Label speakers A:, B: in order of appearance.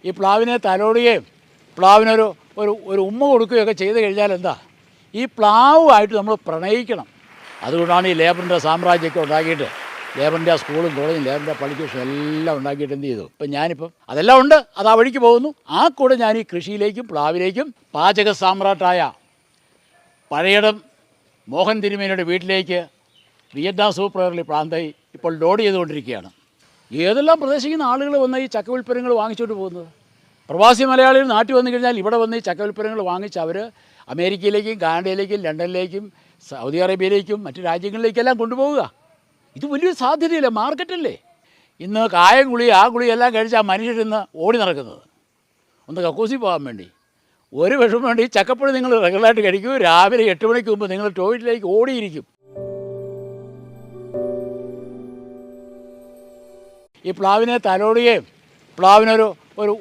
A: ഈ പ്ലാവിനെ തലോടുകയും പ്ലാവിനൊരു ഒരു ഒരു ഉമ്മ കൊടുക്കുകയൊക്കെ ചെയ്ത് കഴിഞ്ഞാൽ എന്താ, ഈ പ്ലാവുമായിട്ട് നമ്മൾ പ്രണയിക്കണം. അതുകൊണ്ടാണ് ഈ ലേബറിൻ്റെ സാമ്രാജ്യമൊക്കെ ഉണ്ടാക്കിയിട്ട് ലേബറിൻ്റെ സ്കൂളും കോളേജും ലേബറിൻ്റെ പള്ളിക്കും എല്ലാം ഉണ്ടാക്കിയിട്ട് എന്ത് ചെയ്തു. ഇപ്പം ഞാനിപ്പം അതെല്ലാം ഉണ്ട്, അത് ആ വഴിക്ക് പോകുന്നു. ആ കൂടെ ഞാൻ ഈ കൃഷിയിലേക്കും പ്ലാവിലേക്കും പാചക സാമ്രാട്ടായ പഴയടം മോഹൻ തിരുമേനിയുടെ വീട്ടിലേക്ക് വിയറ്റ്നാം സൂപ്പർ എയർലി പ്രാന്തായി ഇപ്പോൾ ലോഡ് ചെയ്തുകൊണ്ടിരിക്കുകയാണ്. ഏതെല്ലാം പ്രദേശിക്കുന്ന ആളുകൾ വന്ന് ഈ ചക്ക ഉൽപ്പന്നങ്ങൾ വാങ്ങിച്ചുകൊണ്ട് പോകുന്നത്. പ്രവാസി മലയാളികൾ നാട്ടിൽ വന്നു കഴിഞ്ഞാൽ ഇവിടെ വന്ന് ഈ ചക്ക ഉൽപ്പന്നങ്ങൾ വാങ്ങിച്ച് അവർ അമേരിക്കയിലേക്കും കാനഡയിലേക്കും ലണ്ടനിലേക്കും സൗദി അറേബ്യയിലേക്കും മറ്റു രാജ്യങ്ങളിലേക്കെല്ലാം കൊണ്ടുപോവുക. ഇത് വലിയൊരു സാധ്യതയില്ല, മാർക്കറ്റല്ലേ. ഇന്ന് കായം ഗുളി ആ ഗുളിയെല്ലാം കഴിച്ച് ആ മനുഷ്യരിന്ന് ഓടി നടക്കുന്നത് ഒന്ന് കക്കൂസി പോകാൻ വേണ്ടി. ഒരു വിഷമം വേണ്ടി ഈ ചക്കപ്പഴം നിങ്ങൾ റെഗുലറായിട്ട് കഴിക്കൂ. രാവിലെ 8 മണിക്ക് മുമ്പ് നിങ്ങൾ ടോയ്ലറ്റിലേക്ക് ഓടിയിരിക്കും. ഈ പ്ലാവിനെ തലോടുകയും പ്ലാവിനൊരു ഒരു